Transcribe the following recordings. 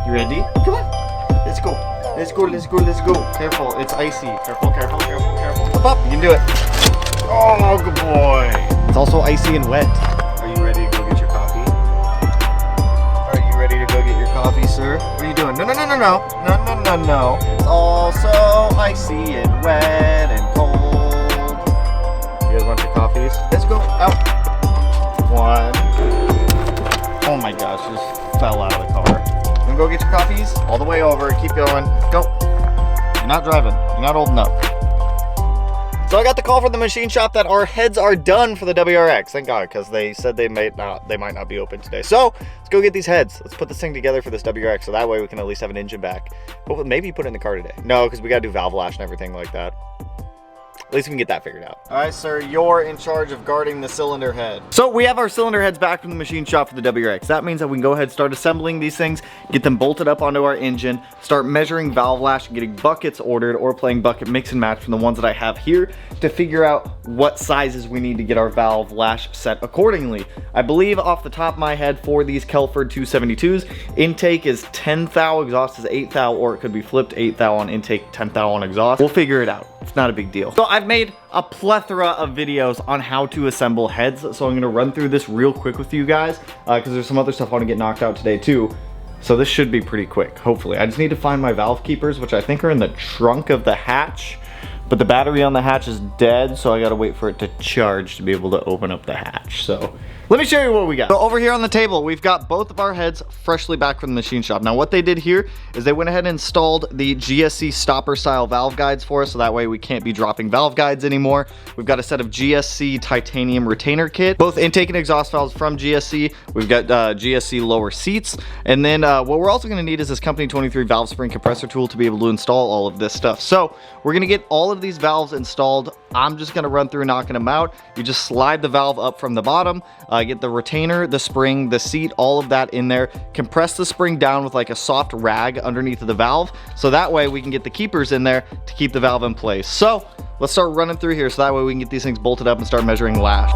You ready? Come on. Let's go. Let's go, let's go, let's go. Careful, it's icy. Careful, careful, careful, careful. Up, up. You can do it. Oh, good boy. It's also icy and wet. Are you ready to go get your coffee? Are you ready to go get your coffee, sir? What are you doing? No, no, no, no, no. No, no, no, no. It's also icy and wet and cold. You guys want your coffees? Let's go. Out. One. Oh my gosh, just fell out of the car. You wanna go get your coffees? All the way over, keep going. Go. You're not driving. You're not old enough. So I got the call from the machine shop that our heads are done for the WRX. Thank God, because they said they might not be open today. So let's go get these heads. Let's put this thing together for this WRX, so that way we can at least have an engine back. But maybe put it in the car today. No, because we gotta do valve lash and everything like that. At least we can get that figured out. All right, sir, you're in charge of guarding the cylinder head. So we have our cylinder heads back from the machine shop for the WRX. That means that we can go ahead and start assembling these things, get them bolted up onto our engine, start measuring valve lash, getting buckets ordered, or playing bucket mix and match from the ones that I have here to figure out what sizes we need to get our valve lash set accordingly. I believe off the top of my head for these Kelford 272s, intake is 10 thou, exhaust is 8 thou, or it could be flipped 8 thou on intake, 10 thou on exhaust. We'll figure it out. It's not a big deal. So I've made a plethora of videos on how to assemble heads, so I'm gonna run through this real quick with you guys because there's some other stuff I want to get knocked out today too. So this should be pretty quick, hopefully. I just need to find my valve keepers, which I think are in the trunk of the hatch, but the battery on the hatch is dead, so I gotta wait for it to charge to be able to open up the hatch. So let me show you what we got. So over here on the table, we've got both of our heads freshly back from the machine shop. Now what they did here is they went ahead and installed the GSC stopper style valve guides for us, so that way we can't be dropping valve guides anymore. We've got a set of GSC titanium retainer kit, both intake and exhaust valves from GSC. We've got GSC lower seats. And then what we're also gonna need is this Company 23 valve spring compressor tool to be able to install all of this stuff. So we're gonna get all of these valves installed. I'm just gonna run through knocking them out. You just slide the valve up from the bottom, get the retainer, the spring, the seat, all of that in there. Compress the spring down with like a soft rag underneath of the valve, so that way we can get the keepers in there to keep the valve in place. So let's start running through here so that way we can get these things bolted up and start measuring lash.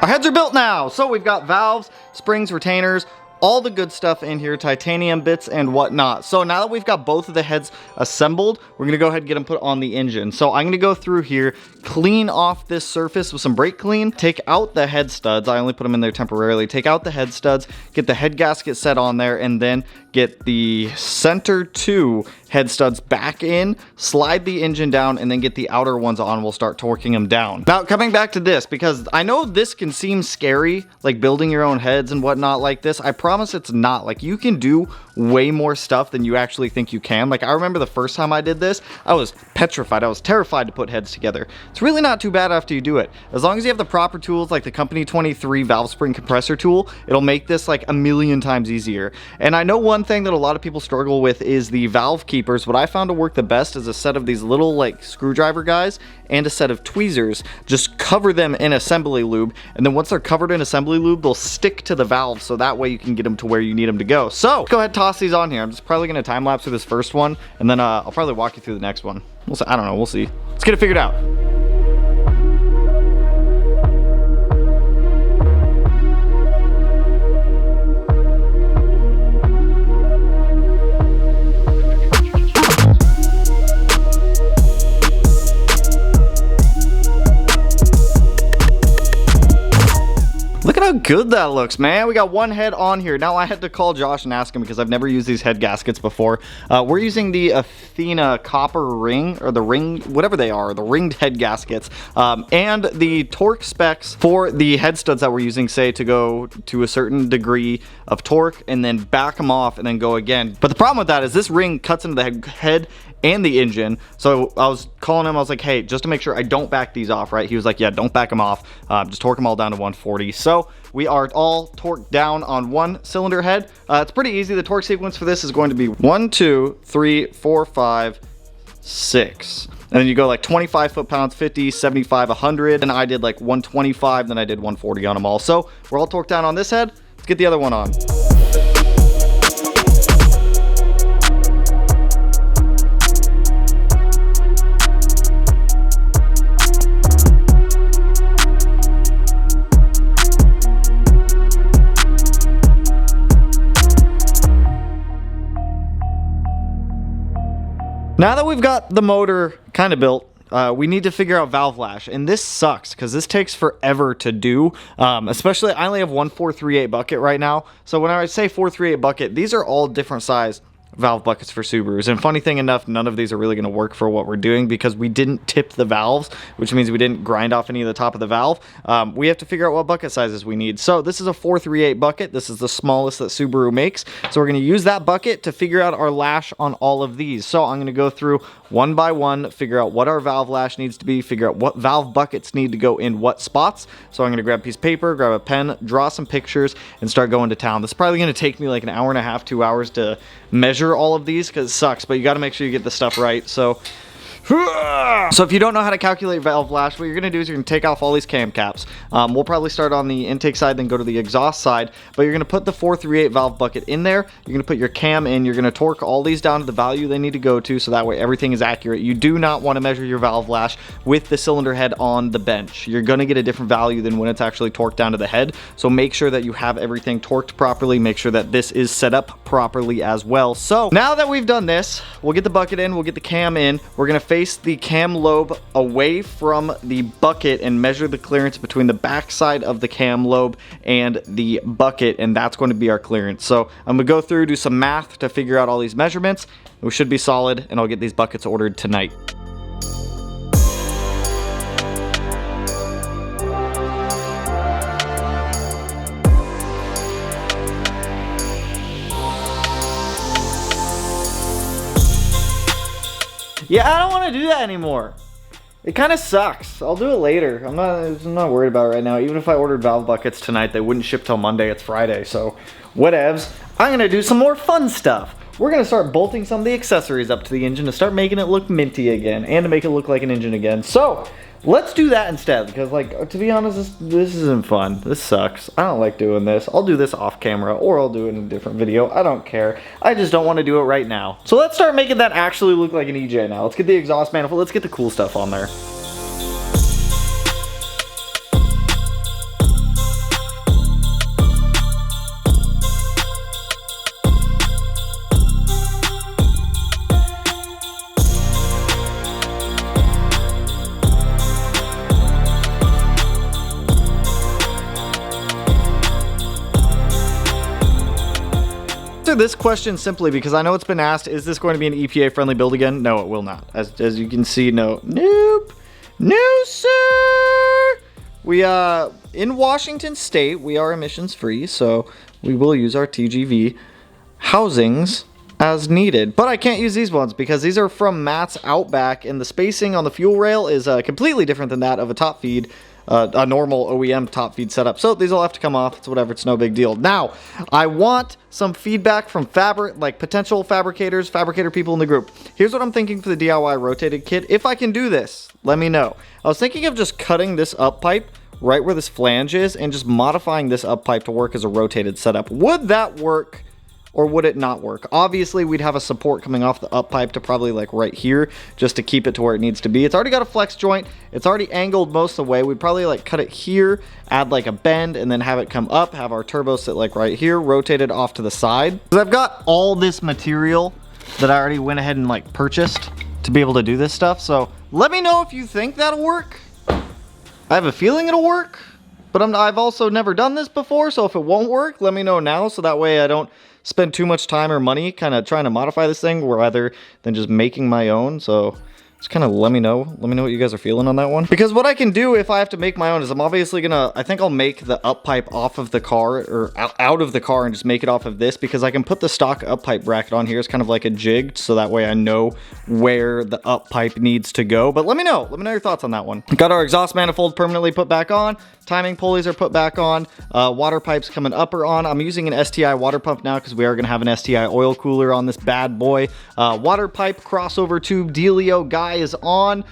Our heads are built now, so we've got valves, springs, retainers, all the good stuff in here, titanium bits and whatnot. So now that we've got both of the heads assembled, we're gonna go ahead and get them put on the engine. So I'm gonna go through here, clean off this surface with some brake clean, take out the head studs. I only put them in there temporarily. Take out the head studs, get the head gasket set on there, and then get the center two head studs back in, slide the engine down, and then get the outer ones on. We'll start torquing them down. Now, coming back to this, because I know this can seem scary, like building your own heads and whatnot like this. I promise it's not. Like, you can do way more stuff than you actually think you can. Like, I remember the first time I did this, I was petrified. I was terrified to put heads together. It's really not too bad after you do it. As long as you have the proper tools, like the Company 23 valve spring compressor tool, it'll make this like a million times easier. And I know one thing that a lot of people struggle with is the valve keepers. What I found to work the best is a set of these little like screwdriver guys and a set of tweezers. Just cover them in assembly lube, and then once they're covered in assembly lube, they'll stick to the valve, so that way you can get them to where you need them to go. So go ahead and toss these on here. I'm just probably gonna time lapse through this first one, and then I'll probably walk you through the next one. We'll see. I don't know, we'll see. Let's get it figured out. Look at how good that looks, man. We got one head on here. Now I had to call Josh and ask him because I've never used these head gaskets before. We're using the Athena copper ring, or the ring, whatever they are, the ringed head gaskets. And the torque specs for the head studs that we're using say to go to a certain degree of torque and then back them off and then go again. But the problem with that is this ring cuts into the head and the engine. So I was calling him, I was like, hey, just to make sure I don't back these off, right? He was like, yeah, don't back them off. Just torque them all down to 140. So we are all torqued down on one cylinder head. It's pretty easy. The torque sequence for this is going to be 1, 2, 3, 4, 5, 6. And then you go like 25 foot-pounds, 50, 75, 100. And I did like 125, then I did 140 on them all. So we're all torqued down on this head. Let's get the other one on. Now that we've got the motor kind of built, we need to figure out valve lash, and this sucks because this takes forever to do. Especially, I only have one 438 bucket right now, so when I say 438 bucket, these are all different size valve buckets for Subarus. And funny thing enough, none of these are really going to work for what we're doing because we didn't tip the valves, which means we didn't grind off any of the top of the valve. We have to figure out what bucket sizes we need. So this is a 438 bucket. This is the smallest that Subaru makes. So we're going to use that bucket to figure out our lash on all of these. So I'm going to go through one by one, figure out what our valve lash needs to be, figure out what valve buckets need to go in what spots. So I'm going to grab a piece of paper, grab a pen, draw some pictures, and start going to town. This is probably going to take me like an hour and a half, 2 hours to measure all of these because it sucks, but you got to make sure you get the stuff right. So if you don't know how to calculate valve lash, what you're going to do is you're going to take off all these cam caps. We'll probably start on the intake side, then go to the exhaust side, but you're going to put the 438 valve bucket in there. You're going to put your cam in. You're going to torque all these down to the value they need to go to, so that way everything is accurate. You do not want to measure your valve lash with the cylinder head on the bench. You're going to get a different value than when it's actually torqued down to the head, so make sure that you have everything torqued properly. Make sure that this is set up properly as well. So now that we've done this, we'll get the bucket in, we'll get the cam in. We're going to face the cam lobe away from the bucket and measure the clearance between the back side of the cam lobe and the bucket, and that's going to be our clearance. So I'm gonna go through, do some math to figure out all these measurements. We should be solid, and I'll get these buckets ordered tonight. Yeah, I don't want to do that anymore. It kind of sucks. I'll do it later. I'm not worried about it right now. Even if I ordered valve buckets tonight, they wouldn't ship till Monday. It's Friday, so whatevs. I'm going to do some more fun stuff. We're going to start bolting some of the accessories up to the engine to start making it look minty again and to make it look like an engine again. So let's do that instead, because like, to be honest, this isn't fun. This sucks. I don't like doing this. I'll do this off camera, or I'll do it in a different video. I don't care. I just don't want to do it right now. So let's start making that actually look like an EJ now. Let's get the exhaust manifold. Let's get the cool stuff on there. This question simply because I know it's been asked, is this going to be an EPA friendly build again? No, it will not. As you can see, nope, no sir. We in Washington state, we are emissions free, so we will use our TGV housings as needed. But I can't use these ones because these are from Matt's Outback, and the spacing on the fuel rail is completely different than that of a top feed. A normal OEM top feed setup. So these all have to come off. It's whatever. It's no big deal. Now, I want some feedback from potential fabricator people in the group. Here's what I'm thinking for the DIY rotated kit. If I can do this, let me know. I was thinking of just cutting this up pipe right where this flange is and just modifying this up pipe to work as a rotated setup. Would that work? Or would it not work? Obviously, we'd have a support coming off the up pipe to probably like right here, just to keep it to where it needs to be. It's already got a flex joint. It's already angled most of the way. We'd probably like cut it here, add like a bend, and then have it come up, have our turbo sit like right here, rotated off to the side. Because I've got all this material that I already went ahead and like purchased to be able to do this stuff. So let me know if you think that'll work. I have a feeling it'll work, but I've also never done this before. So if it won't work, let me know now, so that way I don't spend too much time or money kind of trying to modify this thing rather than just making my own. So Just kind of let me know what you guys are feeling on that one. Because what I can do if I have to make my own is I'm obviously gonna, I think I'll make the up pipe off of the car, or out of the car, and just make it off of this, because I can put the stock up pipe bracket on here. It's kind of like a jig, so that way I know where the up pipe needs to go. But let me know your thoughts on that one. Got our exhaust manifold permanently put back on. Timing pulleys are put back on. Water pipes coming up or on. I'm using an STI water pump now because we are gonna have an STI oil cooler on this bad boy. Water pipe crossover tube dealio guy is on.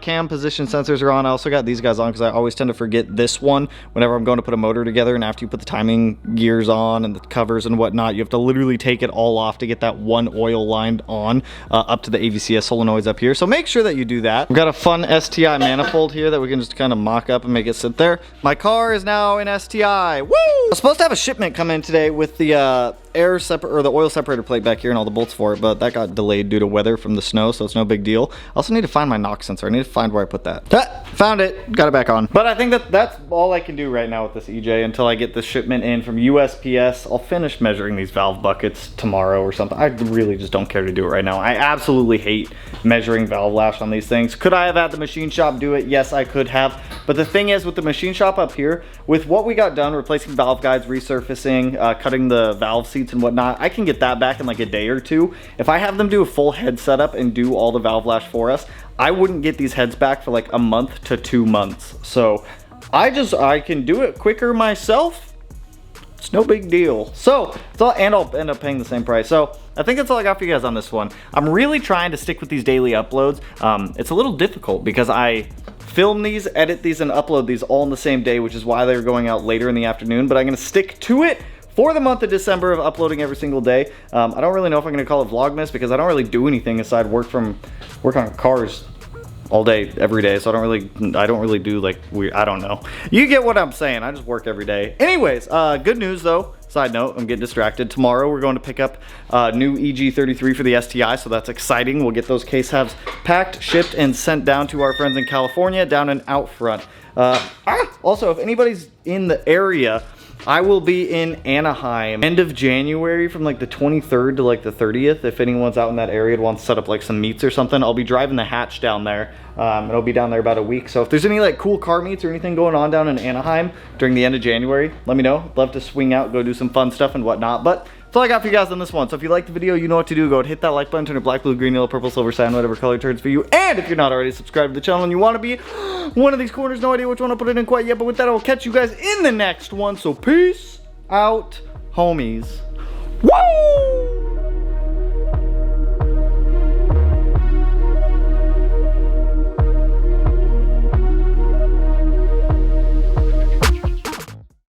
Cam position sensors are on. I also got these guys on because I always tend to forget this one whenever I'm going to put a motor together, and after you put the timing gears on and the covers and whatnot, you have to literally take it all off to get that one oil lined on up to the AVCS solenoids up here. So make sure that you do that. We've got a fun STI manifold here that we can just kind of mock up and make it sit there. My car is now in STI. Woo! I was supposed to have a shipment come in today with the the oil separator plate back here and all the bolts for it, but that got delayed due to weather from the snow, so it's no big deal. I also need to find my knock sensor. I need to find where I put that. Found it. Got it back on. But I think that's all I can do right now with this EJ until I get the shipment in from USPS. I'll finish measuring these valve buckets tomorrow or something. I really just don't care to do it right now. I absolutely hate measuring valve lash on these things. Could I have had the machine shop do it? Yes, I could have. But the thing is, with the machine shop up here, with what we got done, replacing valve guides, resurfacing, cutting the valve seats and whatnot, I can get that back in like a day or two. If I have them do a full head setup and do all the valve lash for us, I wouldn't get these heads back for like a month to 2 months. So I can do it quicker myself. It's no big deal. So and I'll end up paying the same price. So I think that's all I got for you guys on this one. I'm really trying to stick with these daily uploads. It's a little difficult because I film these, edit these, and upload these all in the same day, which is why they're going out later in the afternoon, but I'm gonna stick to it for the month of December of uploading every single day. I don't really know if I'm gonna call it Vlogmas because I don't really do anything aside work on cars all day, every day. So I don't really do like weird, I don't know. You get what I'm saying. I just work every day. Anyways, good news though. Side note, I'm getting distracted. Tomorrow we're going to pick up new EG33 for the STI, so that's exciting. We'll get those case halves packed, shipped, and sent down to our friends in California, down and out front. Also, if anybody's in the area, I will be in Anaheim end of January from like the 23rd to like the 30th. If anyone's out in that area and wants to set up like some meets or something, I'll be driving the hatch down there. It'll be down there about a week. So if there's any like cool car meets or anything going on down in Anaheim during the end of January, let me know. Love to swing out, go do some fun stuff and whatnot. But that's all I got for you guys on this one. So if you liked the video, you know what to do. Go ahead, hit that like button, turn it black, blue, green, yellow, purple, silver, cyan, whatever color it turns for you. And if you're not already subscribed to the channel and you want to be one of these corners, no idea which one I'll put it in quite yet. But with that, I will catch you guys in the next one. So peace out, homies.